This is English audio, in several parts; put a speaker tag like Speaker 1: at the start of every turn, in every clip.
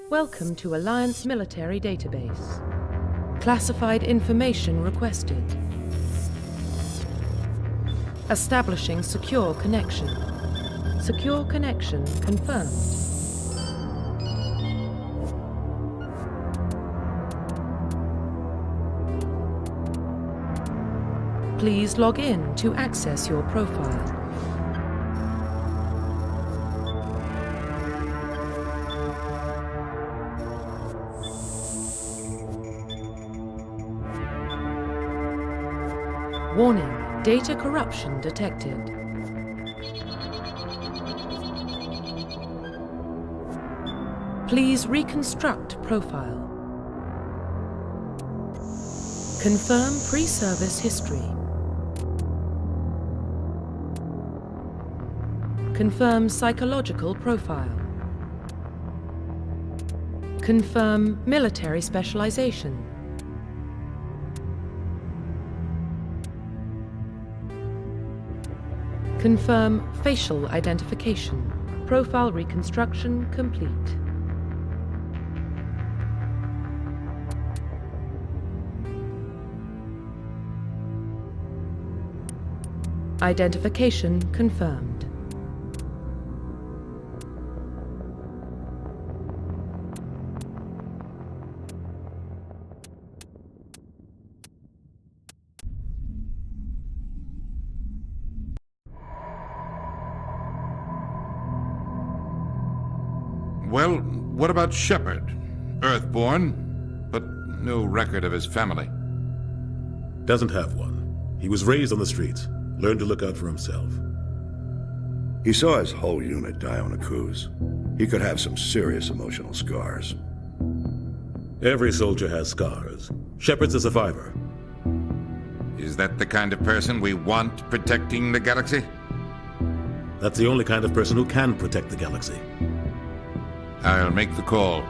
Speaker 1: Welcome to Alliance Military Database. Classified information requested. Establishing secure connection. Secure connection confirmed. Please log in to access your profile. Warning, data corruption detected. Please reconstruct profile. Confirm pre-service history. Confirm psychological profile. Confirm military specialization. Confirm facial identification. Profile reconstruction complete. Identification confirmed.
Speaker 2: Well, what about Shepard? Earthborn, but no record of his family.
Speaker 3: Doesn't have one. He was raised on the streets, learned to look out for himself.
Speaker 4: He saw his whole unit die on a cruise. He could have some serious emotional scars.
Speaker 3: Every soldier has scars. Shepard's a survivor.
Speaker 2: Is that the kind of person we want protecting the galaxy?
Speaker 3: That's the only kind of person who can protect the galaxy.
Speaker 2: I'll make the call.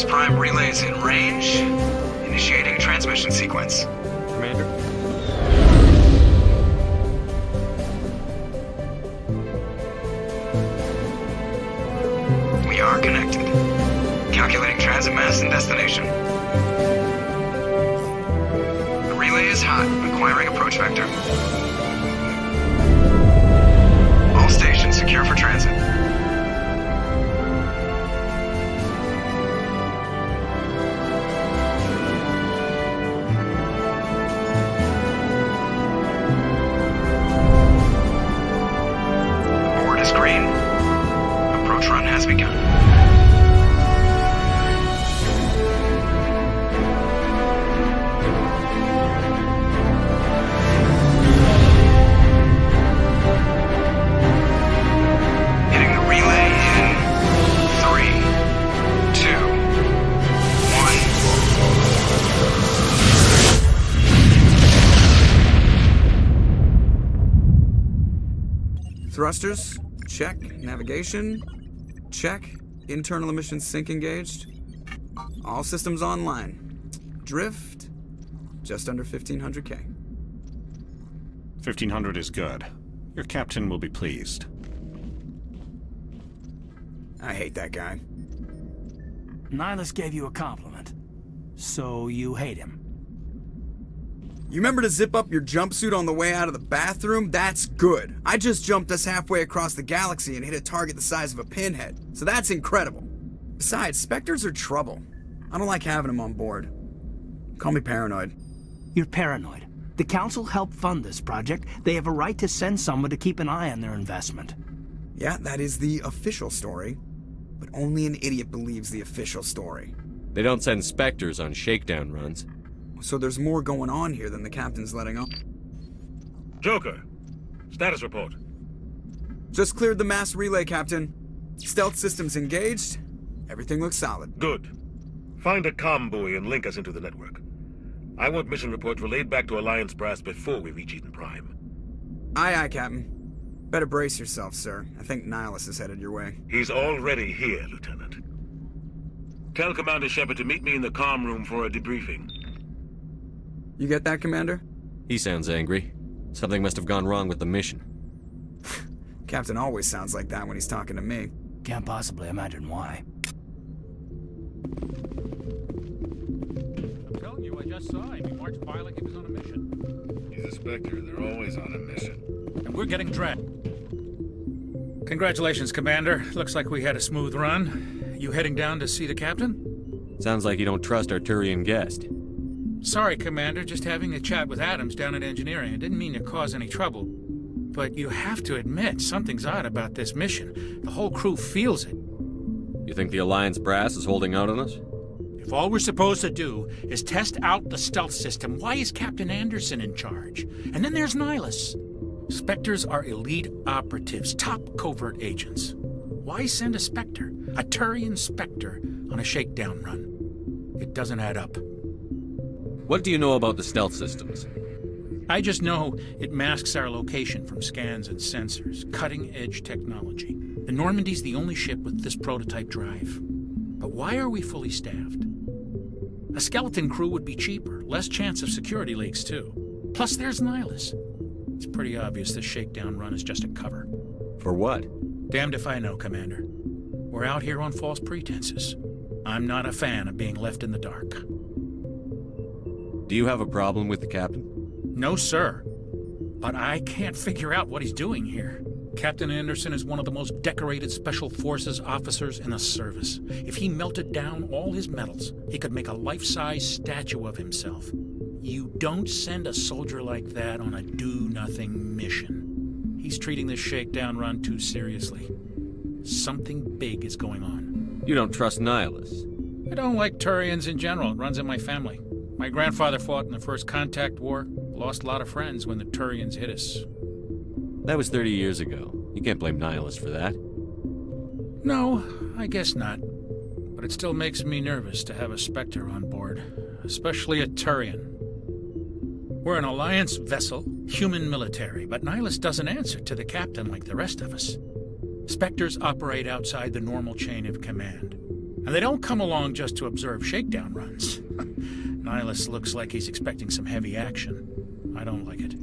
Speaker 5: Prime relays in range. Initiating transmission sequence.
Speaker 6: Commander.
Speaker 5: We are connected. Calculating transit mass and destination. The relay is hot. Acquiring approach vector. All stations secure for transit.
Speaker 6: Thrusters, check. Navigation, check. Internal emission sync engaged. All systems online. Drift, just under 1500K.
Speaker 7: 1500 is good. Your captain will be pleased.
Speaker 6: I hate that guy.
Speaker 8: Nihilus gave you a compliment. So you hate him.
Speaker 6: You remember to zip up your jumpsuit on the way out of the bathroom? That's good. I just jumped us halfway across the galaxy and hit a target the size of a pinhead. So that's incredible. Besides, Spectres are trouble. I don't like having them on board. Call me paranoid.
Speaker 8: You're paranoid. The Council helped fund this project. They have a right to send someone to keep an eye on their investment.
Speaker 6: Yeah, that is the official story. But only an idiot believes the official story.
Speaker 9: They don't send Spectres on shakedown runs.
Speaker 6: So there's more going on here than the captain's letting on.
Speaker 10: Joker, status report.
Speaker 6: Just cleared the mass relay, Captain. Stealth systems engaged. Everything looks solid.
Speaker 3: Good. Find a comm buoy and link us into the network. I want mission reports relayed back to Alliance brass before we reach Eden Prime.
Speaker 6: Aye, aye, Captain. Better brace yourself, sir. I think Nihilus is headed your way.
Speaker 3: He's already here, Lieutenant. Tell Commander Shepard to meet me in the comm room for a debriefing.
Speaker 6: You get that, Commander?
Speaker 9: He sounds angry. Something must have gone wrong with the mission.
Speaker 6: Captain always sounds like that when he's talking to me.
Speaker 8: Can't possibly imagine why.
Speaker 10: I'm telling you, I just saw him. He marched by like he was on a mission.
Speaker 4: He's a Spectre. They're always on a mission.
Speaker 10: And we're getting dragged. Congratulations, Commander. Looks like we had a smooth run. You heading down to see the captain?
Speaker 9: Sounds like you don't trust our Turian guest.
Speaker 10: Sorry, Commander. Just having a chat with Adams down at engineering. I didn't mean to cause any trouble. But you have to admit, something's odd about this mission. The whole crew feels it.
Speaker 9: You think the Alliance brass is holding out on us?
Speaker 10: If all we're supposed to do is test out the stealth system, why is Captain Anderson in charge? And then there's Nihilus. Spectres are elite operatives, top covert agents. Why send a Spectre, a Turian Spectre, on a shakedown run? It doesn't add up.
Speaker 9: What do you know about the stealth systems?
Speaker 10: I just know it masks our location from scans and sensors. Cutting-edge technology. The Normandy's the only ship with this prototype drive. But why are we fully staffed? A skeleton crew would be cheaper, less chance of security leaks too. Plus there's Nihilus. It's pretty obvious this shakedown run is just a cover.
Speaker 9: For what?
Speaker 10: Damned if I know, Commander. We're out here on false pretenses. I'm not a fan of being left in the dark.
Speaker 9: Do you have a problem with the captain?
Speaker 10: No, sir. But I can't figure out what he's doing here. Captain Anderson is one of the most decorated Special Forces officers in the service. If he melted down all his medals, he could make a life-size statue of himself. You don't send a soldier like that on a do-nothing mission. He's treating this shakedown run too seriously. Something big is going on.
Speaker 9: You don't trust Nihilus?
Speaker 10: I don't like Turians in general. It runs in my family. My grandfather fought in the First Contact War. Lost a lot of friends when the Turians hit us.
Speaker 9: That was 30 years ago. You can't blame Nihilus for that.
Speaker 10: No, I guess not. But it still makes me nervous to have a Spectre on board. Especially a Turian. We're an Alliance vessel, human military, but Nihilus doesn't answer to the captain like the rest of us. Spectres operate outside the normal chain of command. And they don't come along just to observe shakedown runs. Nihilus looks like he's expecting some heavy action. I don't like it.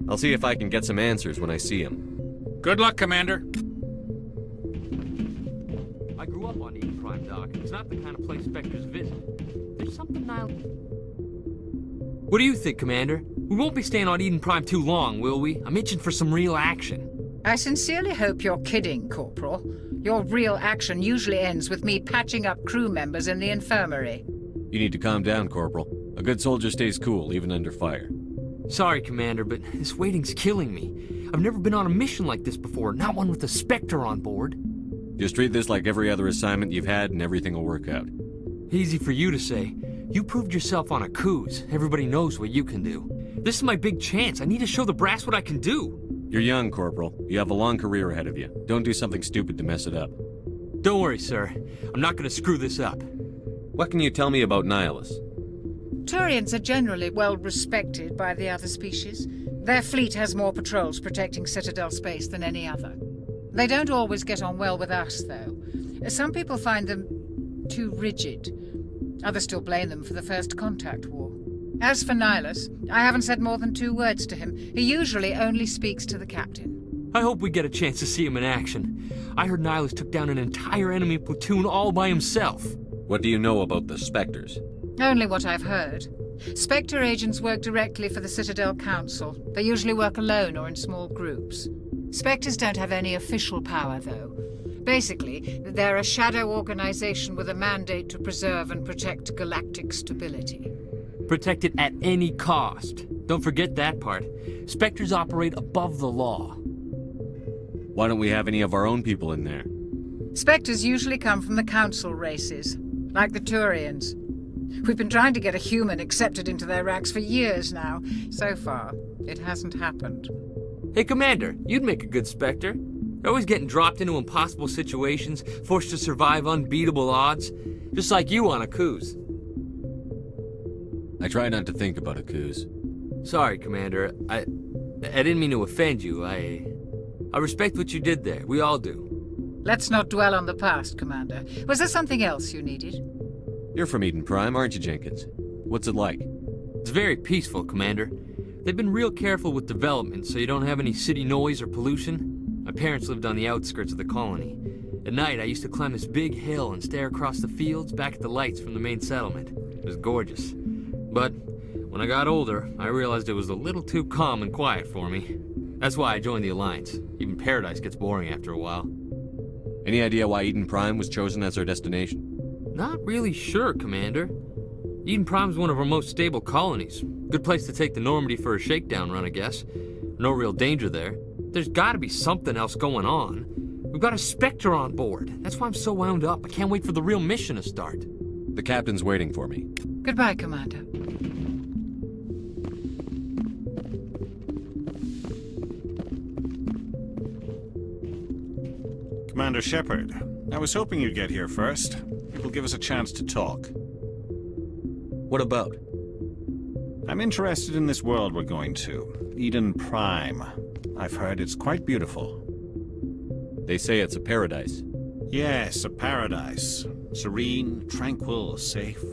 Speaker 9: I'll see if I can get some answers when I see him.
Speaker 10: Good luck, Commander.
Speaker 11: I grew up on Eden Prime, Doc. It's not the kind of place Spectres visit. There's something What do you think, Commander? We won't be staying on Eden Prime too long, will we? I'm itching for some real action.
Speaker 12: I sincerely hope you're kidding, Corporal. Your real action usually ends with me patching up crew members in the infirmary.
Speaker 9: You need to calm down, Corporal. A good soldier stays cool, even under fire.
Speaker 11: Sorry, Commander, but this waiting's killing me. I've never been on a mission like this before, not one with a Spectre on board.
Speaker 9: Just treat this like every other assignment you've had and everything will work out.
Speaker 11: Easy for you to say. You proved yourself on a cruise. Everybody knows what you can do. This is my big chance. I need to show the brass what I can do.
Speaker 9: You're young, Corporal. You have a long career ahead of you. Don't do something stupid to mess it up.
Speaker 11: Don't worry, sir. I'm not gonna screw this up.
Speaker 9: What can you tell me about Nihilus?
Speaker 12: Turians are generally well respected by the other species. Their fleet has more patrols protecting Citadel space than any other. They don't always get on well with us, though. Some people find them too rigid. Others still blame them for the First Contact War. As for Nihilus, I haven't said more than 2 words to him. He usually only speaks to the captain.
Speaker 11: I hope we get a chance to see him in action. I heard Nihilus took down an entire enemy platoon all by himself.
Speaker 9: What do you know about the Spectres?
Speaker 12: Only what I've heard. Spectre agents work directly for the Citadel Council. They usually work alone or in small groups. Spectres don't have any official power, though. Basically, they're a shadow organization with a mandate to preserve and protect galactic stability.
Speaker 11: Protect it at any cost. Don't forget that part. Spectres operate above the law.
Speaker 9: Why don't we have any of our own people in there?
Speaker 12: Spectres usually come from the Council races, like the Turians. We've been trying to get a human accepted into their ranks for years now. So far, it hasn't happened.
Speaker 11: Hey, Commander, you'd make a good Spectre. You're always getting dropped into impossible situations, forced to survive unbeatable odds. Just like you on a cruise.
Speaker 9: I try not to think about a cruise.
Speaker 11: Sorry, Commander. I didn't mean to offend you. I respect what you did there. We all do.
Speaker 12: Let's not dwell on the past, Commander. Was there something else you needed?
Speaker 9: You're from Eden Prime, aren't you, Jenkins? What's it like?
Speaker 11: It's very peaceful, Commander. They've been real careful with development, so you don't have any city noise or pollution. My parents lived on the outskirts of the colony. At night, I used to climb this big hill and stare across the fields back at the lights from the main settlement. It was gorgeous. But when I got older, I realized it was a little too calm and quiet for me. That's why I joined the Alliance. Even Paradise gets boring after a while.
Speaker 9: Any idea why Eden Prime was chosen as our destination?
Speaker 11: Not really sure, Commander. Eden Prime's one of our most stable colonies. Good place to take the Normandy for a shakedown run, I guess. No real danger there. There's gotta be something else going on. We've got a Spectre on board. That's why I'm so wound up. I can't wait for the real mission to start.
Speaker 9: The captain's waiting for me.
Speaker 12: Goodbye, Commander.
Speaker 7: Commander Shepard, I was hoping you'd get here first. It will give us a chance to talk.
Speaker 9: What about?
Speaker 7: I'm interested in this world we're going to, Eden Prime. I've heard it's quite beautiful.
Speaker 9: They say it's a paradise.
Speaker 7: Yes, a paradise. Serene, tranquil, safe.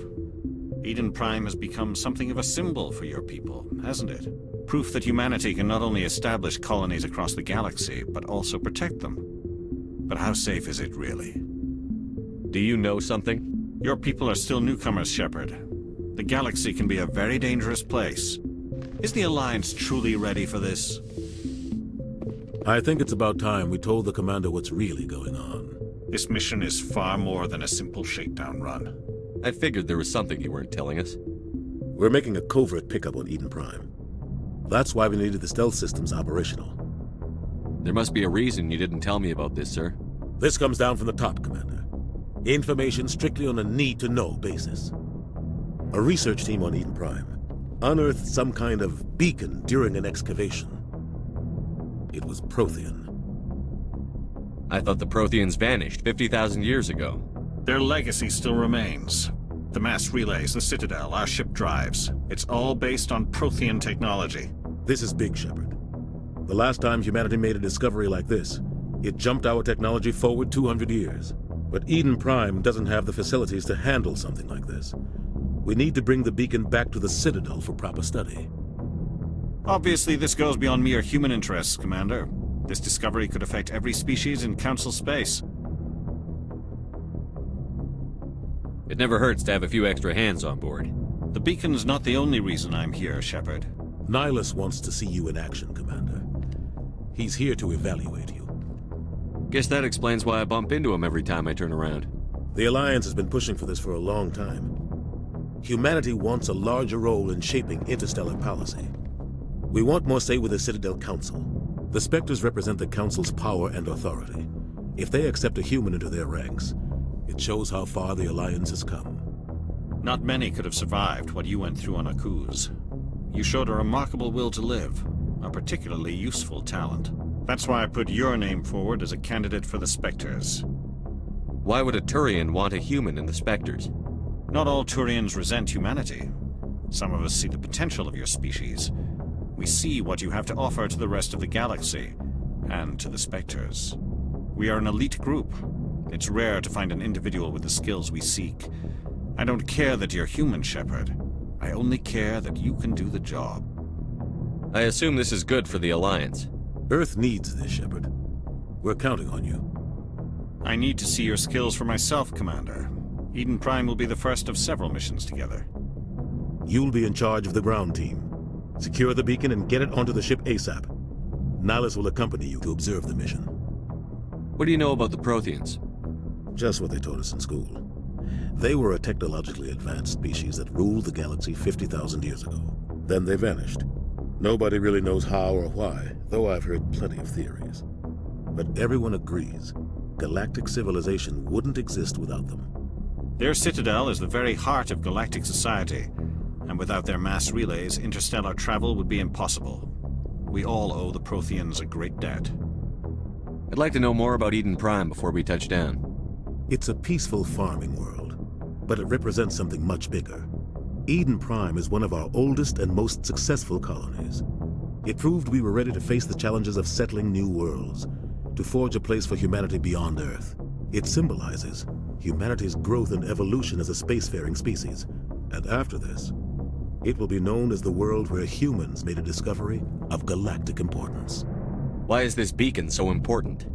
Speaker 7: Eden Prime has become something of a symbol for your people, hasn't it? Proof that humanity can not only establish colonies across the galaxy, but also protect them. But how safe is it, really?
Speaker 9: Do you know something?
Speaker 7: Your people are still newcomers, Shepard. The galaxy can be a very dangerous place. Is the Alliance truly ready for this?
Speaker 13: I think it's about time we told the Commander what's really going on.
Speaker 7: This mission is far more than a simple shakedown run.
Speaker 9: I figured there was something you weren't telling us.
Speaker 13: We're making a covert pickup on Eden Prime. That's why we needed the stealth systems operational.
Speaker 9: There must be a reason you didn't tell me about this, sir.
Speaker 13: This comes down from the top, Commander. Information strictly on a need-to-know basis. A research team on Eden Prime unearthed some kind of beacon during an excavation. It was Prothean.
Speaker 9: I thought the Protheans vanished 50,000 years ago.
Speaker 7: Their legacy still remains. The mass relays, the Citadel, our ship drives. It's all based on Prothean technology.
Speaker 13: This is big, Shepard. The last time humanity made a discovery like this, it jumped our technology forward 200 years. But Eden Prime doesn't have the facilities to handle something like this. We need to bring the beacon back to the Citadel for proper study.
Speaker 7: Obviously, this goes beyond mere human interests, Commander. This discovery could affect every species in Council space.
Speaker 9: It never hurts to have a few extra hands on board.
Speaker 7: The beacon's not the only reason I'm here, Shepard.
Speaker 13: Nihilus wants to see you in action, Commander. He's here to evaluate you.
Speaker 9: Guess that explains why I bump into him every time I turn around.
Speaker 13: The Alliance has been pushing for this for a long time. Humanity wants a larger role in shaping interstellar policy. We want more say with the Citadel Council. The Spectres represent the Council's power and authority. If they accept a human into their ranks, it shows how far the Alliance has come.
Speaker 7: Not many could have survived what you went through on Akuz. You showed a remarkable will to live, a particularly useful talent. That's why I put your name forward as a candidate for the Spectres.
Speaker 9: Why would a Turian want a human in the Spectres?
Speaker 7: Not all Turians resent humanity. Some of us see the potential of your species. We see what you have to offer to the rest of the galaxy, and to the Spectres. We are an elite group. It's rare to find an individual with the skills we seek. I don't care that you're human, Shepard. I only care that you can do the job.
Speaker 9: I assume this is good for the Alliance.
Speaker 13: Earth needs this, Shepard. We're counting on you.
Speaker 7: I need to see your skills for myself, Commander. Eden Prime will be the first of several missions together.
Speaker 13: You'll be in charge of the ground team. Secure the beacon and get it onto the ship ASAP. Nihilus will accompany you to observe the mission.
Speaker 9: What do you know about the Protheans?
Speaker 13: Just what they taught us in school. They were a technologically advanced species that ruled the galaxy 50,000 years ago. Then they vanished. Nobody really knows how or why, though I've heard plenty of theories. But everyone agrees, galactic civilization wouldn't exist without them.
Speaker 7: Their citadel is the very heart of galactic society, and without their mass relays, interstellar travel would be impossible. We all owe the Protheans a great debt.
Speaker 9: I'd like to know more about Eden Prime before we touch down.
Speaker 13: It's a peaceful farming world, but it represents something much bigger. Eden Prime is one of our oldest and most successful colonies. It proved we were ready to face the challenges of settling new worlds, to forge a place for humanity beyond Earth. It symbolizes humanity's growth and evolution as a spacefaring species. And after this, it will be known as the world where humans made a discovery of galactic importance.
Speaker 9: Why is this beacon so important?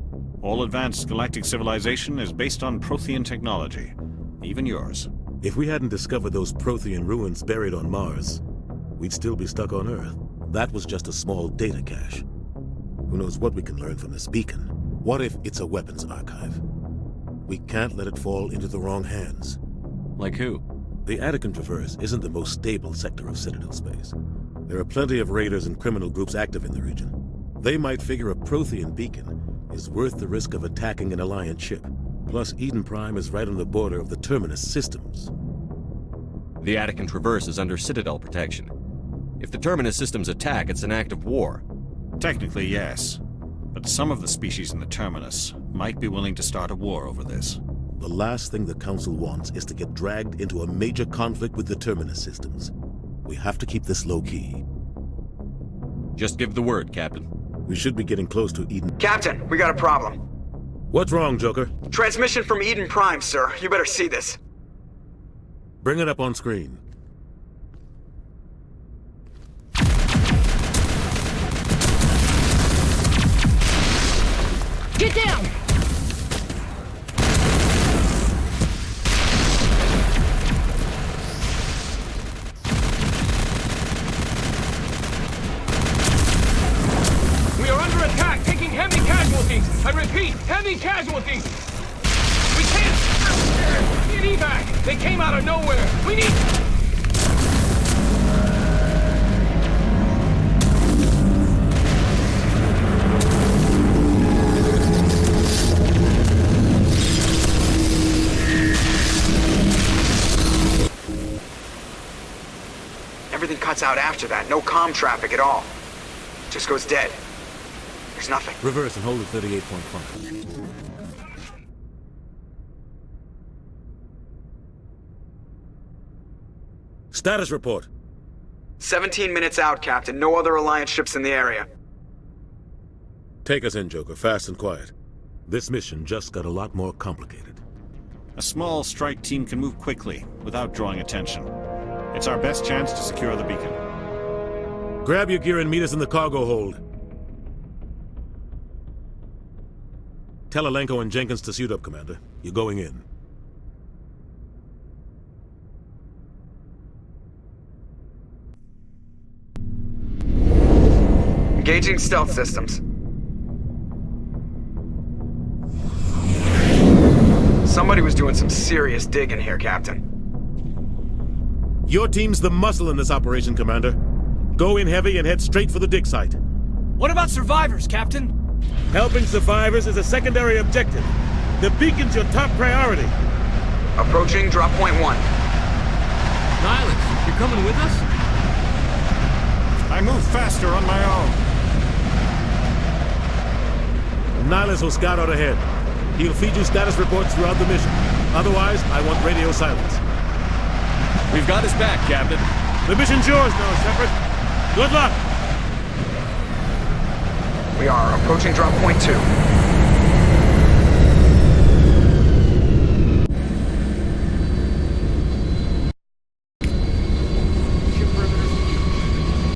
Speaker 7: All advanced galactic civilization is based on Prothean technology, even yours.
Speaker 13: If we hadn't discovered those Prothean ruins buried on Mars, we'd still be stuck on Earth. That was just a small data cache. Who knows what we can learn from this beacon? What if it's a weapons archive? We can't let it fall into the wrong hands.
Speaker 9: Like who?
Speaker 13: The Attican Traverse isn't the most stable sector of Citadel space. There are plenty of raiders and criminal groups active in the region. They might figure a Prothean beacon is worth the risk of attacking an Alliance ship. Plus, Eden Prime is right on the border of the Terminus systems.
Speaker 9: The Attican Traverse is under Citadel protection. If the Terminus systems attack, it's an act of war.
Speaker 7: Technically, yes. But some of the species in the Terminus might be willing to start a war over this.
Speaker 13: The last thing the Council wants is to get dragged into a major conflict with the Terminus systems. We have to keep this low-key.
Speaker 9: Just give the word, Captain.
Speaker 13: We should be getting close to Eden.
Speaker 6: Captain, we got a problem.
Speaker 13: What's wrong, Joker?
Speaker 6: Transmission from Eden Prime, sir. You better see this.
Speaker 13: Bring it up on screen.
Speaker 14: Get down!
Speaker 15: We are under attack, taking heavy casualties. I repeat, heavy casualties. We can't get evac. They came out of nowhere. We need...
Speaker 6: Everything cuts out after that. No comm traffic at all. Just goes dead. There's nothing.
Speaker 13: Reverse and hold at 38.5. Status report.
Speaker 6: 17 minutes out, Captain. No other Alliance ships in the area.
Speaker 13: Take us in, Joker, fast and quiet. This mission just got a lot more complicated.
Speaker 7: A small strike team can move quickly, without drawing attention. It's our best chance to secure the beacon.
Speaker 13: Grab your gear and meet us in the cargo hold. Tell Alenko and Jenkins to suit up, Commander. You're going in.
Speaker 6: Engaging stealth systems. Somebody was doing some serious digging here, Captain.
Speaker 13: Your team's the muscle in this operation, Commander. Go in heavy and head straight for the dig site.
Speaker 8: What about survivors, Captain?
Speaker 13: Helping survivors is a secondary objective. The beacon's your top priority.
Speaker 6: Approaching drop point 1.
Speaker 11: Nihilus, you're coming with us?
Speaker 7: I move faster on my own.
Speaker 13: Nihilus will scout out ahead. He'll feed you status reports throughout the mission. Otherwise, I want radio silence.
Speaker 9: We've got his back, Captain.
Speaker 13: The mission's yours now, Shepard. Good luck!
Speaker 6: We are approaching drop point 2.